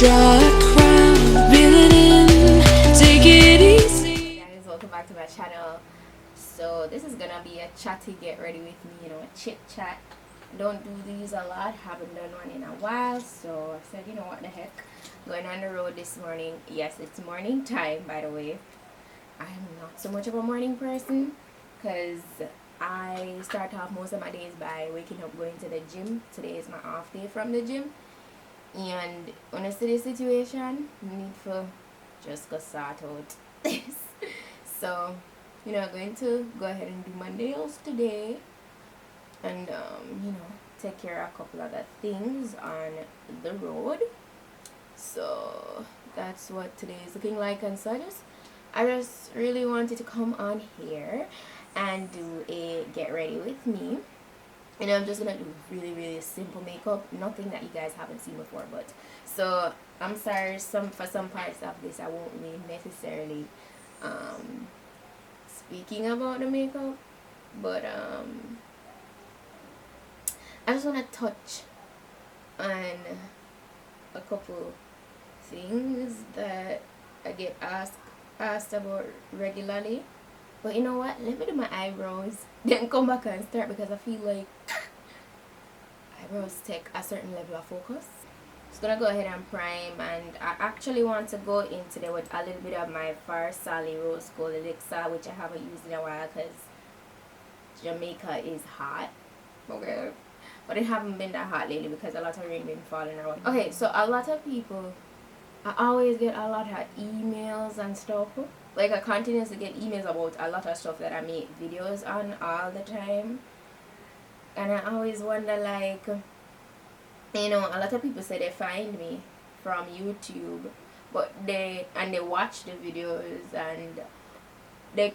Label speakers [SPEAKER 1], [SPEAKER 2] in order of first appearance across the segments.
[SPEAKER 1] draw a crowd, reel it in, take it easy.
[SPEAKER 2] Hey guys, welcome back to my channel. So this is gonna be a chatty get ready with me, you know, a chit chat. Don't do these a lot, haven't done one in a while, so I said, you know what the heck, going on the road this morning. Yes, it's morning time, by the way. I'm not so much of a morning person because I start off most of my days by waking up, going to the gym. Today is my off day from the gym, and when I see the situation, I need to just go sort out this. So, you know, I'm going to go ahead and do my nails today, and you know, take care of a couple other things on the road. So that's what today is looking like. And so I just really wanted to come on here and do a get ready with me, and I'm just gonna do really simple makeup, nothing that you guys haven't seen before. But so I'm sorry, for some parts of this I won't be necessarily speaking about the makeup, but I just want to touch on a couple things that I get asked about regularly. But you know what, let me do my eyebrows, then come back and start, because I feel like eyebrows take a certain level of focus. Just gonna go ahead and prime, and I actually want to go in today with a little bit of my Farsali Rose Gold Elixir, which I haven't used in a while because Jamaica is hot. Okay, but it haven't been that hot lately because a lot of rain been falling around. Okay, so a lot of people, I always get a lot of emails and stuff. Like, I continuously get emails about a lot of stuff that I make videos on all the time, and I always wonder, like, you know, a lot of people say they find me from YouTube, but they watch the videos and they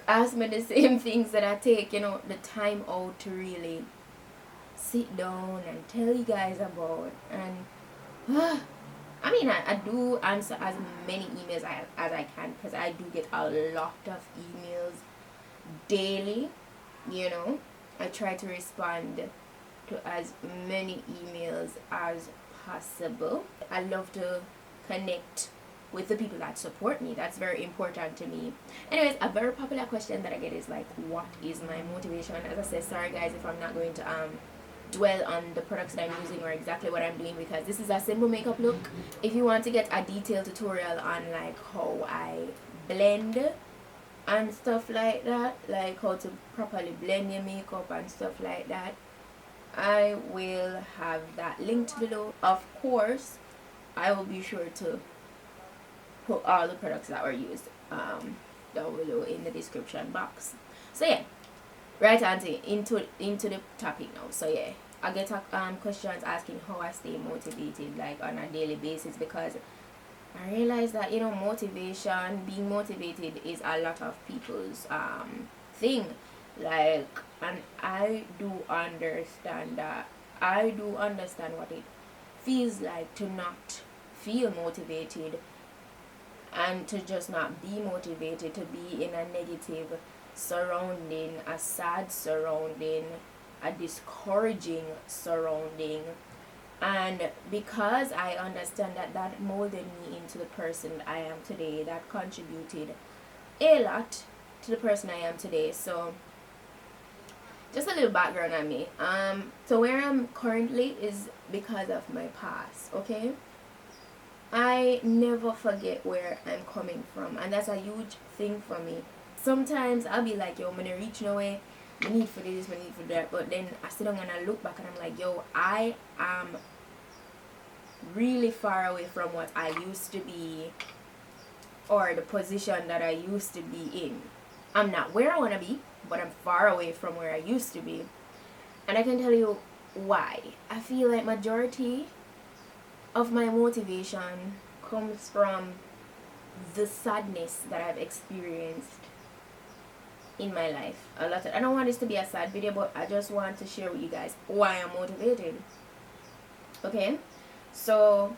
[SPEAKER 2] ask me the same things that I take, you know, the time out to really sit down and tell you guys about. And I mean, I do answer as many emails as I can, because I do get a lot of emails daily, you know. I try to respond to as many emails as possible. I love to connect with the people that support me. That's very important to me. Anyways, a very popular question that I get is like, what is my motivation? As I said, sorry guys if I'm not going to dwell on the products that I'm using or exactly what I'm doing, because this is a simple makeup look. If you want to get a detailed tutorial on like how I blend and stuff like that, like how to properly blend your makeup and stuff like that, I will have that linked below. Of course, I will be sure to put all the products that were used down below in the description box. So yeah, right auntie, into the topic now. So yeah, I get questions asking how I stay motivated like on a daily basis, because I realize that, you know, motivation, being motivated is a lot of people's thing. Like, and I do understand that. I do understand what it feels like to not feel motivated, and to just not be motivated, to be in a negative surrounding, a sad surrounding, a discouraging surrounding. And because I understand that, that molded me into the person I am today, that contributed a lot to the person I am today. So just a little background on me. So where I'm currently is because of my past, okay? I never forget where I'm coming from, and that's a huge thing for me. Sometimes I'll be like, yo, I'm gonna reach nowhere, I need for this, I need for that, but then I sit down and I look back and I'm like, yo, I am really far away from what I used to be, or the position that I used to be in. I'm not where I want to be, but I'm far away from where I used to be. And I can tell you why. I feel like majority of my motivation comes from the sadness that I've experienced in my life. I don't want this to be a sad video, but I just want to share with you guys why I'm motivated. Okay, so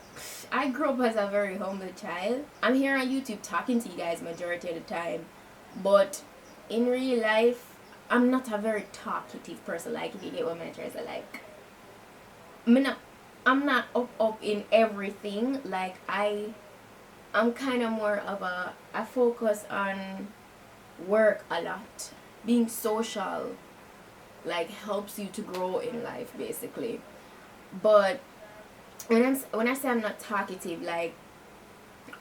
[SPEAKER 2] I grew up as a very humble child. I'm here on YouTube talking to you guys majority of the time, but in real life I'm not a very talkative person. Like, if you get what I'm trying to say, like, I'm not I'm not up in everything. Like I'm kind of more of I focus on work a lot. Being social like helps you to grow in life basically. But when I say I'm not talkative, like,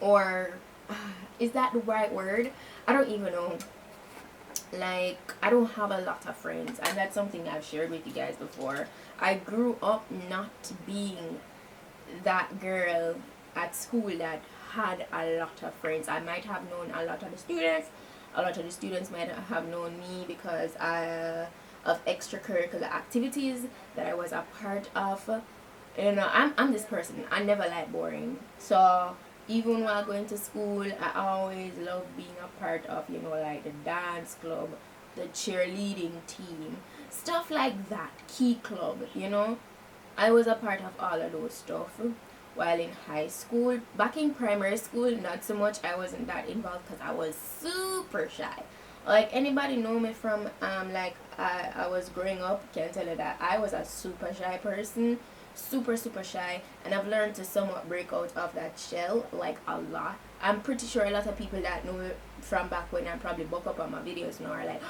[SPEAKER 2] or is that the right word? I don't even know. Like, I don't have a lot of friends, and that's something I've shared with you guys before. I grew up not being that girl at school that had a lot of friends. I might have known a lot of the students. A lot of the students might have known me because of extracurricular activities that I was a part of. You know, I'm this person. I never like boring. So even while going to school, I always love being a part of, you know, like the dance club, the cheerleading team, stuff like that, key club, you know. I was a part of all of those stuff while in high school. Back in primary school, not so much. I wasn't that involved because I was super shy. Like, anybody know me from like I was growing up can tell you that I was a super shy person, super shy, and I've learned to somewhat break out of that shell, like, a lot. I'm pretty sure a lot of people that know me from back when I probably buck up on my videos now are like,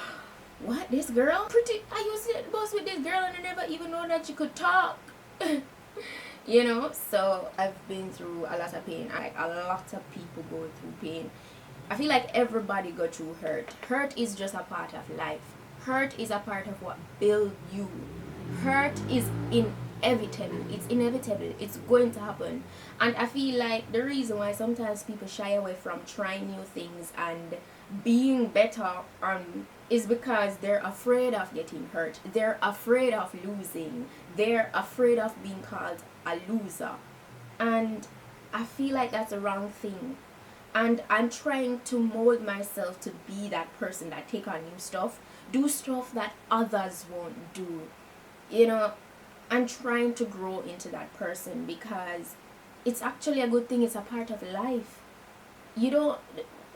[SPEAKER 2] what, this girl? I used to boss with this girl and I never even know that she could talk. You know, so I've been through a lot of pain. Like, a lot of people go through pain. I feel like everybody go through hurt. Hurt is just a part of life. Hurt is a part of what builds you. Hurt is inevitable. It's inevitable. It's going to happen. And I feel like the reason why sometimes people shy away from trying new things and being better is because they're afraid of getting hurt. They're afraid of losing. They're afraid of being called a loser. And I feel like that's the wrong thing. And I'm trying to mold myself to be that person that take on new stuff, do stuff that others won't do. You know, I'm trying to grow into that person because it's actually a good thing. It's a part of life. You don't,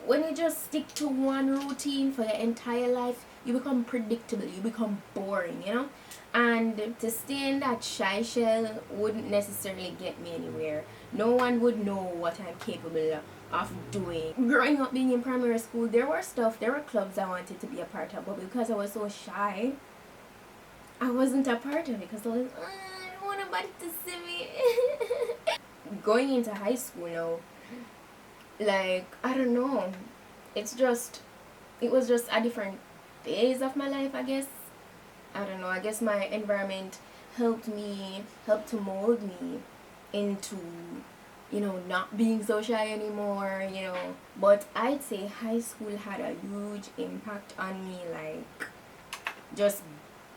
[SPEAKER 2] when you just stick to one routine for your entire life, you become predictable, you become boring, you know. And to stay in that shy shell wouldn't necessarily get me anywhere. No one would know what I'm capable of doing. Growing up, being in primary school, there were clubs I wanted to be a part of, but because I was so shy, I wasn't a part of it because I was, I don't want nobody to see me. Going into high school now, like, I don't know, it was just a different phase of my life, I guess. I don't know, I guess my environment helped to mold me into, you know, not being so shy anymore, you know. But I'd say high school had a huge impact on me, like, just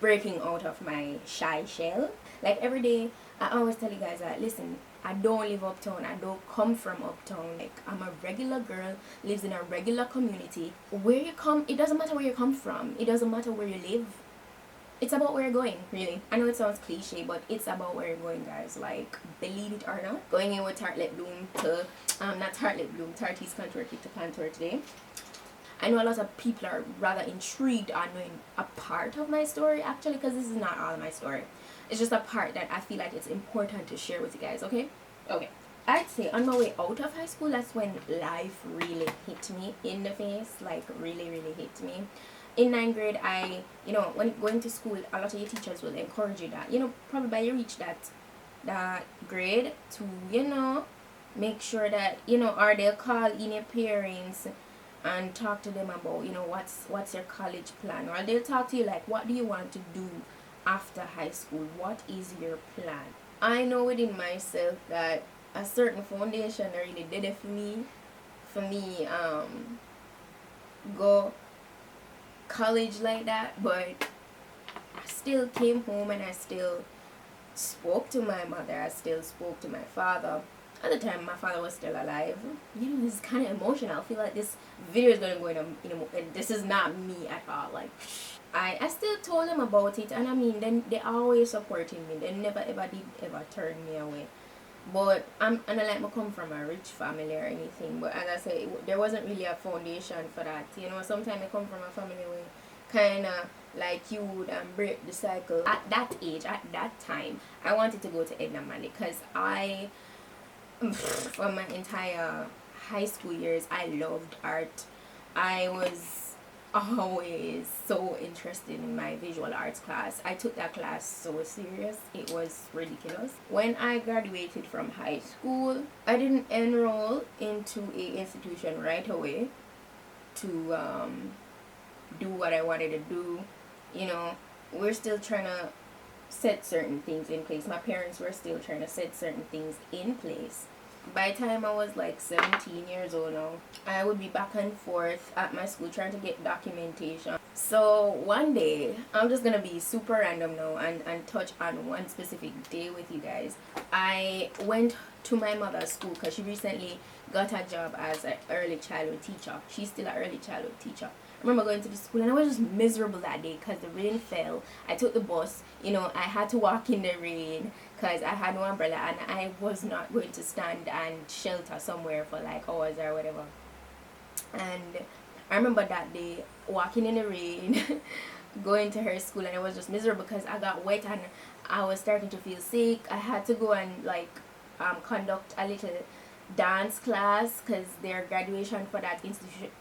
[SPEAKER 2] breaking out of my shy shell. Like, every day I always tell you guys that, listen, I don't live uptown, I don't come from uptown. Like, I'm a regular girl, lives in a regular community. Where you come, it doesn't matter where you come from, it doesn't matter where you live. It's about where you're going, really. I know it sounds cliche, but it's about where you're going, guys. Like, believe it or not. Going in with Tarteist Contour Kit to contour today. I know a lot of people are rather intrigued on knowing a part of my story, actually, because this is not all my story. It's just a part that I feel like it's important to share with you guys, okay? Okay. I'd say on my way out of high school, that's when life really hit me in the face. Like, really, really hit me. In 9th grade, you know, when going to school, a lot of your teachers will encourage you that, you know, probably by you reach that grade to, you know, make sure that, you know, or they'll call in your parents and talk to them about, you know, what's your college plan, or they'll talk to you like, what do you want to do after high school, what is your plan. I know within myself that a certain foundation really did it for me go college like that. But I still came home and I still spoke to my mother, I still spoke to my father. At the time, my father was still alive. You know, it's kind of emotional. I feel like this video is going to go in and this is not me at all. Like, I still told them about it, and I mean, then they always supporting me. They never ever did ever turn me away. But and I like me come from a rich family or anything. But as I say, there wasn't really a foundation for that. You know, sometimes I come from a family where kind of like you would break the cycle. At that age, at that time, I wanted to go to Edna Manley because I, for my entire high school years, I loved art. I was always so interested in my visual arts class. I took that class so serious, it was ridiculous. When I graduated from high school, I didn't enroll into a institution right away to do what I wanted to do. You know, we're still trying to set certain things in place. My parents were still trying to set certain things in place. By the time I was like 17 years old now, I would be back and forth at my school trying to get documentation. So one day, I'm just gonna be super random now and touch on one specific day with you guys. I went to my mother's school because she recently got a job as an early childhood teacher. She's still an early childhood teacher. I remember going to the school and I was just miserable that day because the rain fell. I took the bus, you know, I had to walk in the rain because I had no umbrella and I was not going to stand and shelter somewhere for like hours or whatever. And I remember that day walking in the rain, going to her school, and I was just miserable because I got wet and I was starting to feel sick. I had to go and like conduct a little dance class because their graduation for that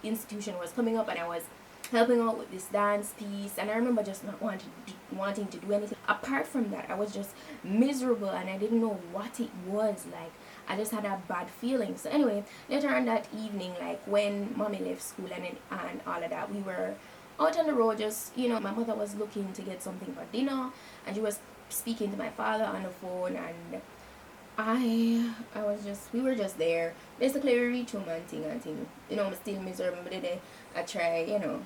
[SPEAKER 2] institution was coming up, and I was helping out with this dance piece. And I remember just not wanting to do anything apart from that. I was just miserable and I didn't know what it was. Like, I just had a bad feeling. So anyway, later on that evening, like when mommy left school and all of that, we were out on the road, just, you know, my mother was looking to get something for dinner and she was speaking to my father on the phone, and we were just there. Basically, we reached home and thing. You know, I'm still miserable, but then I try, you know,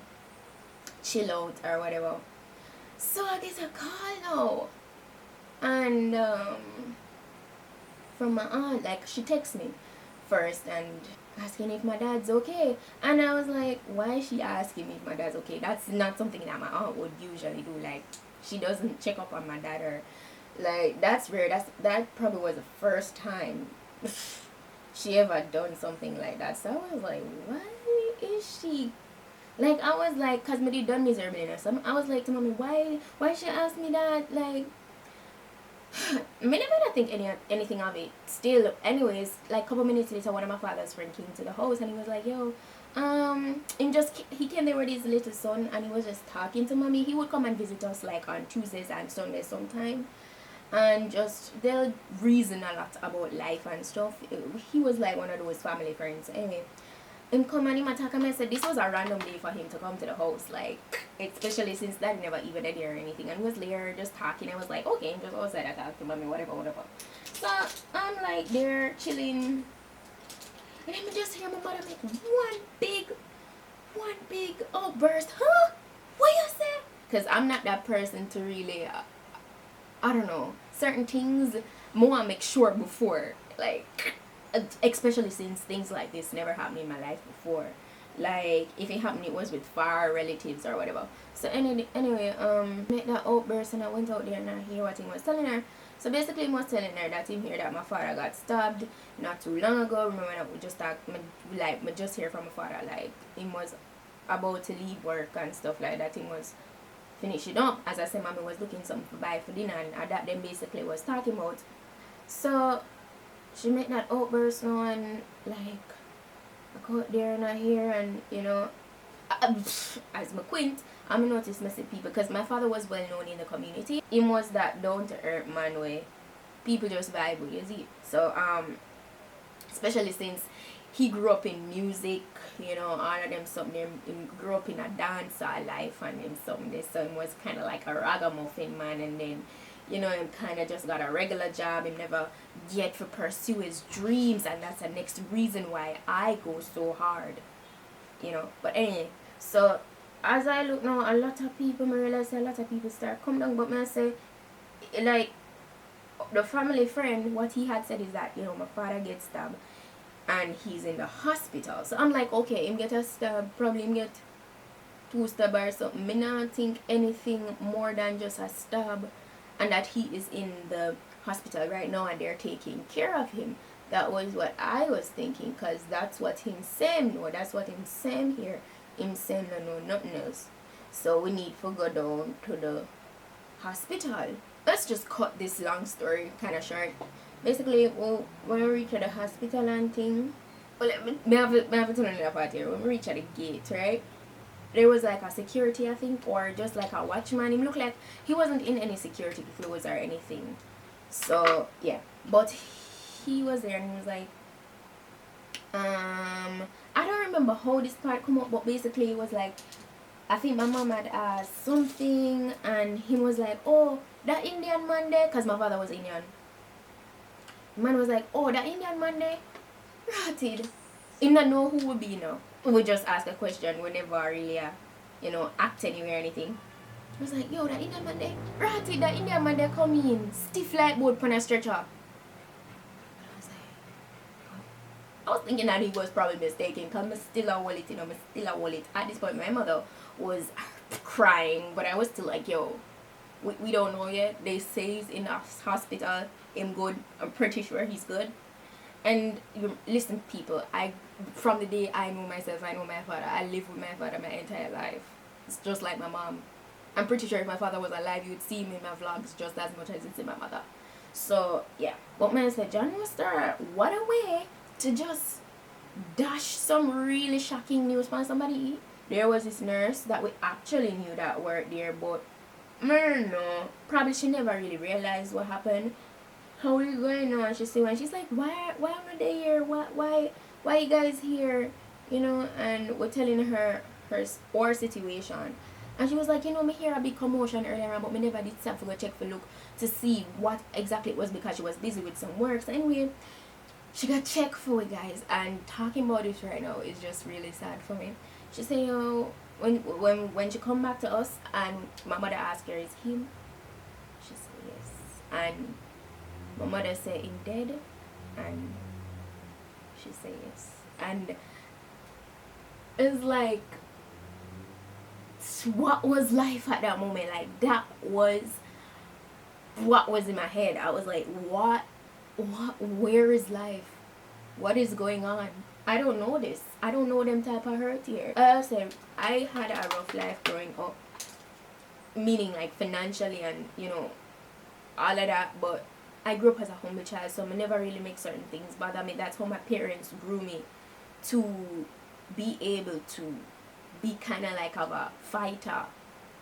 [SPEAKER 2] chill out or whatever. So I get a call now. And from my aunt, like, she texts me first and asking if my dad's okay. And I was like, why is she asking me if my dad's okay? That's not something that my aunt would usually do. Like, she doesn't check up on my dad, or like, that's rare. That probably was the first time she ever done something like that. So I was like, why is she, like, I was like, cause me did done miserable or something. I was like to mommy, why she asked me that? Like, me never not think anything of it. Still, anyways, like, couple minutes later, one of my father's friend came to the house and he was like, yo, he came there with his little son and he was just talking to mommy. He would come and visit us like on Tuesdays and Sundays sometime, and just they'll reason a lot about life and stuff. He was like one of those family friends. Anyway, him come and him attack him. I said this was a random day for him to come to the house, like, especially since dad never even did or anything, and he was there just talking. I was like, okay, just outside I talk to mommy, whatever. So I'm like there chilling, and then I just hear my mother make one big outburst. Huh? What you say? Because I'm not that person to really I don't know, certain things more make sure before, like, especially since things like this never happened in my life before. Like, if it happened, it was with far relatives or whatever. So anyway, made that outburst and I went out there and I hear what he was telling her. So basically he was telling her that him hear that my father got stabbed not too long ago. Remember when we just talked, like, me just hear from my father, like, he was about to leave work and stuff like that. He was finish it up. As I said, mommy was looking something to buy for dinner, and that then basically was talking about. So she made that outburst now, and like, I go out there and I hear, and you know, as my quint, I'm notice messy people, because my father was well known in the community. He was that down to earth man way people just vibe with, you see. So especially since he grew up in music, you know, all of them something. He grew up in a dancehall life, and him something. So he was kind of like a ragamuffin man, and then, you know, him kind of just got a regular job. He never get to pursue his dreams, and that's the next reason why I go so hard, you know. But anyway, so as I look now, a lot of people, I realize a lot of people start come down, but I say, like, the family friend, what he had said is that, you know, my father gets stabbed and he's in the hospital. So I'm like, okay, him get a stab, probably him get 2 stab or something. Me not think anything more than just a stab, and that he is in the hospital right now and they're taking care of him. That was what I was thinking, because that's what him saying. No, that's what him saying here. Him saying no, nothing else. So we need to go down to the hospital. Let's just cut this long story kind of short. Basically, well, when we reach at the hospital and thing, well, me have to tell you that part here. When we reach at the gate, right, there was like a security, I think, or just like a watchman. He looked like he wasn't in any security clothes or anything. So yeah, but he was there and he was like, I don't remember how this part come up, but basically it was like, I think my mom had asked something and he was like, oh, that Indian man there, because my father was Indian. The man was like, oh, that Indian man there, rotted. He not know who would be now. We would just ask a question. We never really, act anywhere or anything. I was like, yo, that Indian man there, rotted, that Indian man there come in, stiff like board on a stretcher. I was thinking that he was probably mistaken because I'm still a wallet, I'm still a wallet. At this point, my mother was crying, but I was still like, yo, we don't know yet. They say he's in a hospital, him good. I'm pretty sure he's good. And listen, people, from the day I know myself, I know my father. I live with my father my entire life. It's just like my mom. I'm pretty sure if my father was alive, you would see him in my vlogs just as much as it's in my mother. So, yeah. But man said, John Mister, what a way to just dash some really shocking news from somebody. There was this nurse that we actually knew that worked there, but no, probably she never really realized what happened. How is it going on? She's saying, she's like, why am they here? Why you guys here? And we're telling her our situation. And she was like, me hear a big commotion earlier on, but me never did stop to go check for look to see what exactly it was because she was busy with some work. So anyway, she got checked for it, guys, and talking about it right now is just really sad for me. She said, when she come back to us and my mother asked her, is him? She said yes. And my mother said, him dead? And she said yes. And it's like, what was life at that moment? Like, that was what was in my head. I was like, where is life? What is going on? I don't know this. I don't know them type of hurt here. I said, I had a rough life growing up, meaning like financially and all of that, but I grew up as a humble child, so I never really make certain things bother me. That's how my parents grew me to be able to be kind of like of a fighter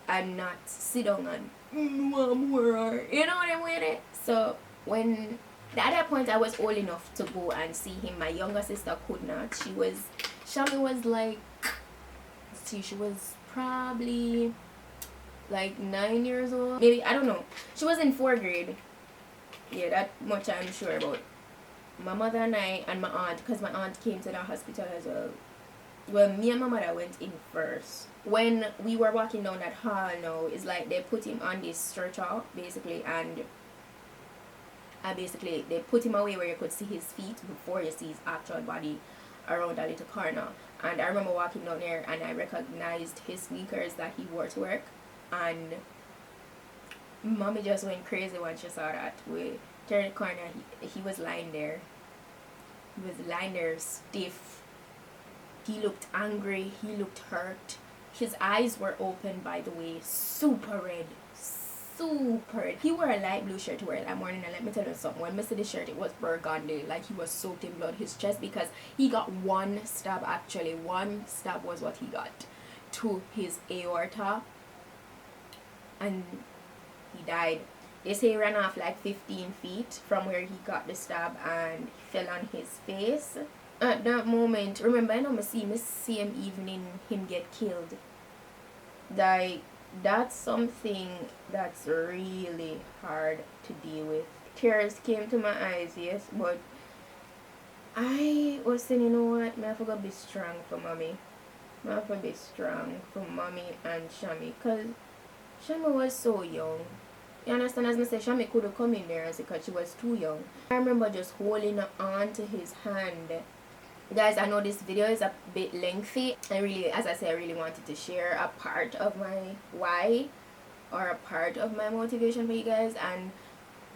[SPEAKER 2] and not sit down and more, you know what I'm with it. So when at that point I was old enough to go and see him, my younger sister could not. Shami was like, she was probably like 9 years old, maybe, I don't know. She was in 4th grade. Yeah, that much I'm sure about. My mother and I and my aunt, because my aunt came to the hospital as well. Well, me and my mother went in first. When we were walking down that hall now, it's like they put him on this stretcher, basically, and basically they put him away where you could see his feet before you see his actual body around a little corner. And I remember walking down there and I recognized his sneakers that he wore to work, and mommy just went crazy when she saw that. We turned the corner, he was lying there. He was lying there stiff. He looked angry, he looked hurt. His eyes were open, by the way, super red. Super red. He wore a light blue shirt to wear that morning, and let me tell you something. When I see the shirt, it was burgundy, like he was soaked in blood. His chest, because he got one stab, actually. One stab was what he got to his aorta, and he died. They say he ran off like 15 feet from where he got the stab and he fell on his face. At that moment, remember, I know I see him evening him get killed. Like, that's something that's really hard to deal with. Tears came to my eyes, yes, but I was saying, you know what, I have to be strong for mommy. I have to be strong for mommy and Shami, because Shami was so young. You understand? As I said, Shami could have come in there because she was too young. I remember just holding on to his hand. Guys, I know this video is a bit lengthy. I really, as I said, I really wanted to share a part of my why, or a part of my motivation for you guys. And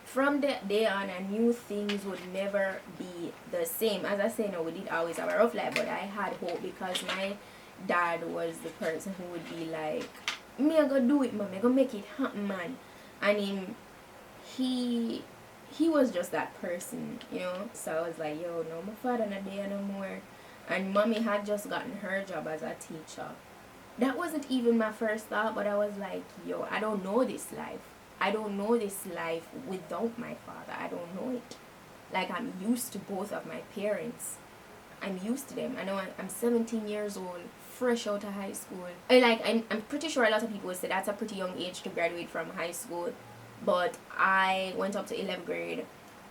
[SPEAKER 2] from that day on, I knew things would never be the same. As I say, no, we did always have a rough life, but I had hope because my dad was the person who would be like, me I gonna do it, man. I gonna make it happen, man. And he was just that person, you know. So I was like, yo, no, my father not there no more. And mommy had just gotten her job as a teacher. That wasn't even my first thought, but I was like, yo, I don't know this life. I don't know this life without my father. I don't know it. Like, I'm used to both of my parents. I'm used to them. I know I'm 17 years old, fresh out of high school. I'm pretty sure a lot of people say that's a pretty young age to graduate from high school. But I went up to 11th grade.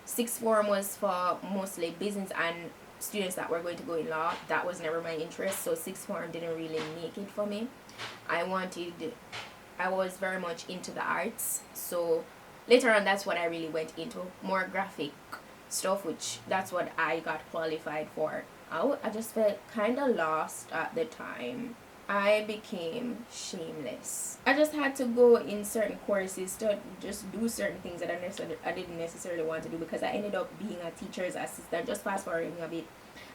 [SPEAKER 2] Sixth form was for mostly business and students that were going to go in law. That was never my interest, so sixth form didn't really make it for me. I was very much into the arts, so later on that's what I really went into, more graphic stuff, which that's what I got qualified for. I just felt kind of lost at the time. I became shameless. I just had to go in certain courses to just do certain things that I didn't necessarily want to do, because I ended up being a teacher's assistant. Just fast forwarding a bit,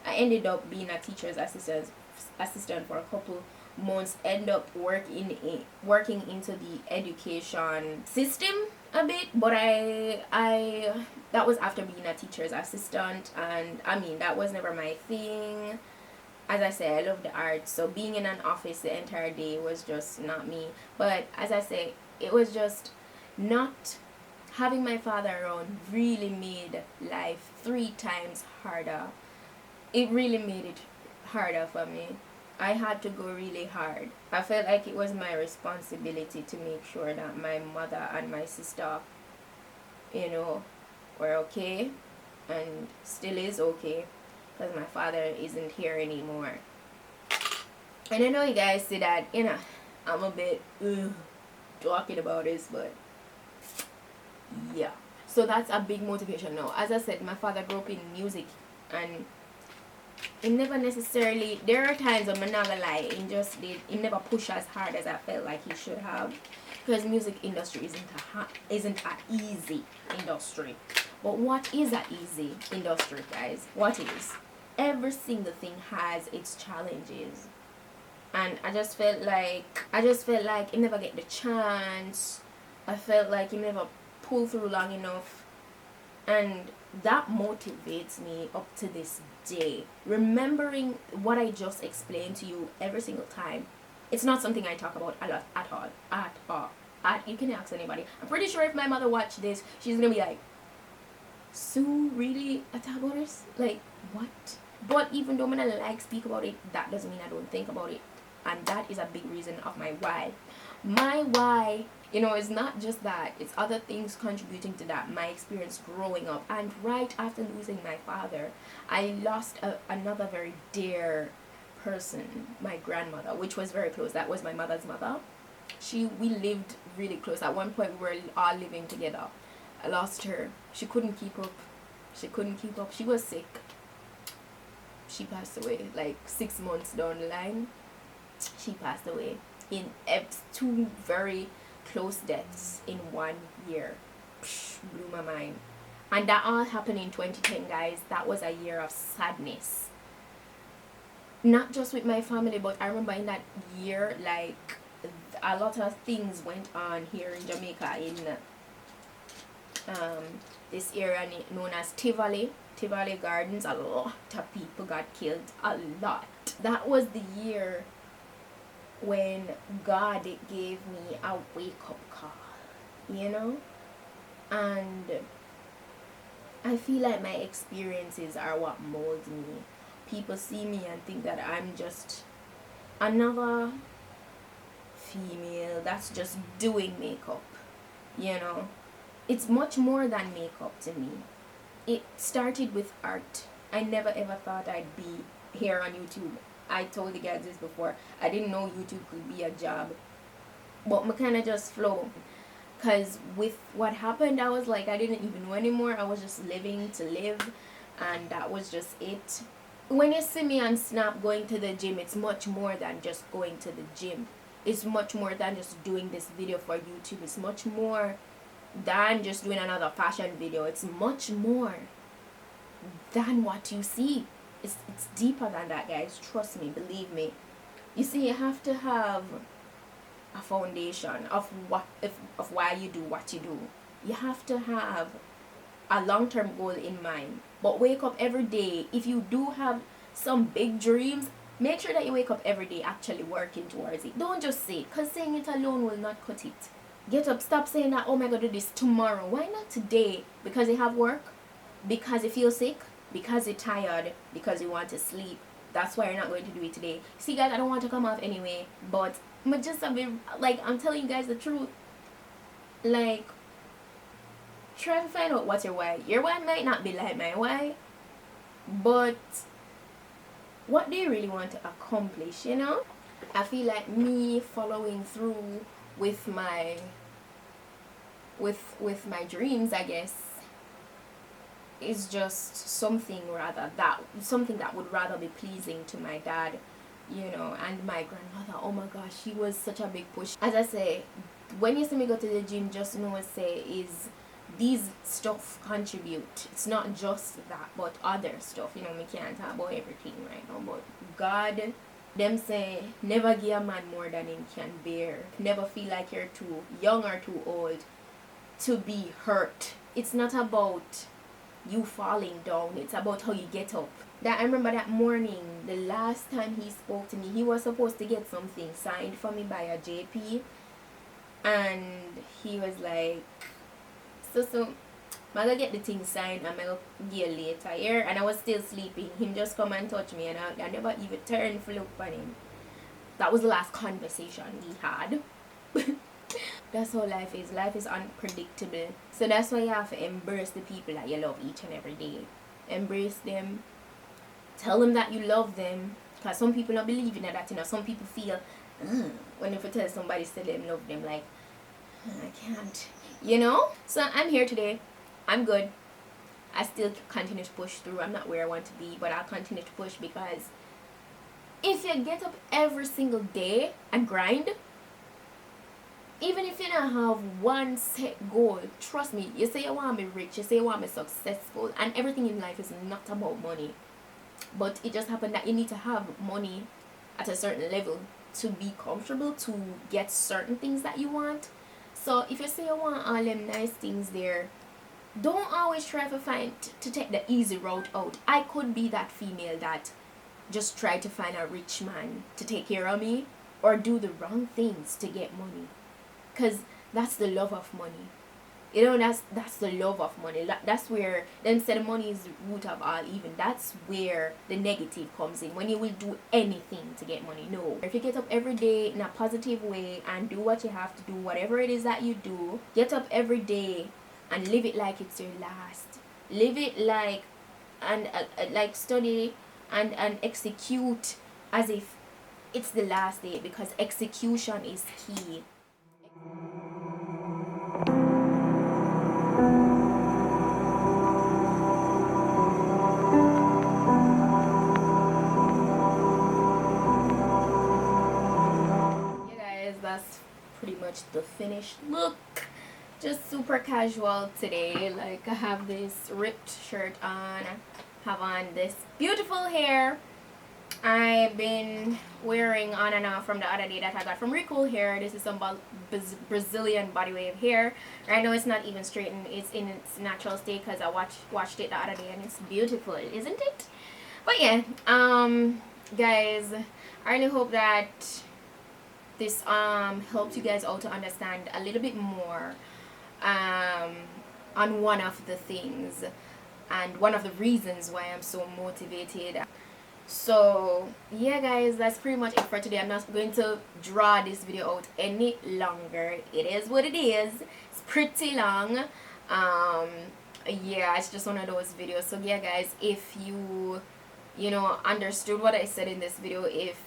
[SPEAKER 2] I ended up being a teacher's assistant for a couple months. End up working into the education system a bit, but I that was after being a teacher's assistant, and I mean, that was never my thing. As I say, I love the art, so being in an office the entire day was just not me. But as I say, it was just not having my father around really made life 3 times harder. It really made it harder for me. I had to go really hard. I felt like it was my responsibility to make sure that my mother and my sister, you know, were okay, and still is okay, because my father isn't here anymore. And I know you guys see that, you know, I'm a bit talking about this, but yeah. So that's a big motivation now. As I said, my father grew up in music, and it never necessarily, there are times when I'm not gonna lie, it never pushed as hard as I felt like he should have, because music industry isn't a easy industry. But what is a easy industry, guys? What is? Every single thing has its challenges, and I just felt like he never get the chance. I felt like he never pulled through long enough, and that motivates me up to this day. Remembering what I just explained to you every single time, it's not something I talk about a lot at all. You can ask anybody. I'm pretty sure if my mother watched this, she's gonna be like, Sue, really? I talk about this? Like, what? But even though I like speak about it, that doesn't mean I don't think about it. And that is a big reason of my why. My why, you know, is not just that. It's other things contributing to that. My experience growing up. And right after losing my father, I lost another very dear person, my grandmother, which was very close. That was my mother's mother. We lived really close. At one point, we were all living together. I lost her. She couldn't keep up. She was sick. She passed away like 6 months down the line. She passed away in 2 very close deaths in 1 year. Blew my mind. And that all happened in 2010, guys. That was a year of sadness. Not just with my family, but I remember in that year, like, a lot of things went on here in Jamaica, in this area known as Tivoli Gardens. A lot of people got killed. A lot. That was the year when God gave me a wake-up call, you know. And I feel like my experiences are what molds me. People see me and think that I'm just another female that's just doing makeup, you know. It's much more than makeup to me. It started with art. I never ever thought I'd be here on YouTube. I told you guys this before. I didn't know YouTube could be a job, but I kind of just flow. Because with what happened, I was like, I didn't even know anymore. I was just living to live, and that was just it. When you see me on Snap going to the gym, it's much more than just going to the gym. It's much more than just doing this video for YouTube. It's much more than just doing another fashion video. It's much more than what you see. It's deeper than that, guys. Trust me, believe me. You see, you have to have a foundation of why you do what you do. You have to have a long-term goal in mind, but wake up every day. If you do have some big dreams, make sure that you wake up every day actually working towards it. Don't just say it, because saying it alone will not cut it. Get up. Stop saying that, oh my god, do this tomorrow. Why not today? Because you have work, because you feel sick, because you're tired, because you want to sleep. That's why you're not going to do it today. See guys, I don't want to come off anyway, but just a bit, like, I'm telling you guys the truth. Like, try to find out what's your why. Your why might not be like my why, but what do you really want to accomplish, you know? I feel like me following through with my dreams, I guess, is just something that would rather be pleasing to my dad, you know, and my grandmother. Oh my gosh, she was such a big push. As I say, when you see me go to the gym, just know is these stuff contribute. It's not just that, but other stuff, you know. We can't talk about everything right now, but God, them say, never give a man more than him can bear. Never feel like you're too young or too old to be hurt. It's not about you falling down, it's about how you get up. That I remember that morning, the last time he spoke to me, he was supposed to get something signed for me by a JP, and he was like, so I'm gonna get the thing signed and I'm gonna get later here. And I was still sleeping. Him just come and touch me, and I never even turned to look at him. That was the last conversation we had. That's how life is. Life is unpredictable. So that's why you have to embrace the people that you love each and every day. Embrace them. Tell them that you love them. Because some people don't believe in that, you know. Some people feel, when if you tell somebody to them love them, like, I can't, you know. So I'm here today. I'm good. I still continue to push through. I'm not where I want to be, but I'll continue to push, because if you get up every single day and grind, even if you don't have one set goal, trust me, you say you want to be rich, you say you want to be successful, and everything in life is not about money, but it just happened that you need to have money at a certain level to be comfortable, to get certain things that you want. So if you say you want all them nice things there, don't always try to take the easy route out. I could be that female that just try to find a rich man to take care of me, or do the wrong things to get money, because that's the love of money. You know, that's the love of money. That's where, then say the money is the root of all evil. That's where the negative comes in, when you will do anything to get money. No. If you get up every day in a positive way and do what you have to do, whatever it is that you do, get up every day and live it like it's your last. Live it like, and like study and execute as if it's the last day, because execution is key. That's pretty much the finished look. Just super casual today. Like, I have this ripped shirt on, have on this beautiful hair I've been wearing on and off from the other day that I got from RECOOL hair. This is some Brazilian Body Wave hair. Right now it's not even straightened, it's in its natural state, because I watched it the other day and it's beautiful, isn't it? But yeah, guys, I really hope that this helped you guys all to understand a little bit more on one of the things and one of the reasons why I'm so motivated. So yeah guys, that's pretty much it for today. I'm not going to draw this video out any longer. It is what it is. It's pretty long. Yeah, it's just one of those videos. So yeah guys, if you know, understood what I said in this video, if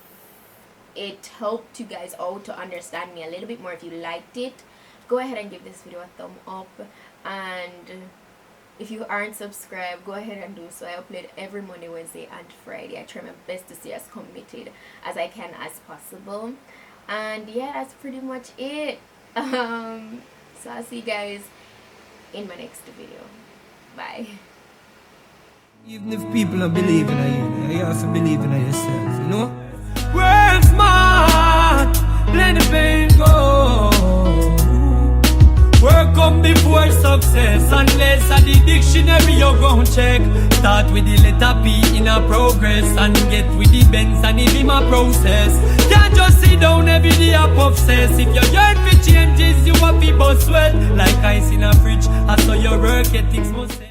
[SPEAKER 2] it helped you guys out to understand me a little bit more, if you liked it, go ahead and give this video a thumb up. And if you aren't subscribed, go ahead and do so. I upload every Monday, Wednesday and Friday. I try my best to stay as committed as I can as possible. And yeah, that's pretty much it. So I'll see you guys in my next video. Bye.
[SPEAKER 3] Even if people don't believe in you, you have to believe in yourself, you know? Work smart, let the pain go. dictionary you gon' check. Start with the letter P in a progress, and get with the Benz and it in a process. Can't just sit down every day up obsess. If you yearn for changes, you have to bust well like ice in a fridge. I saw your work ethics must say.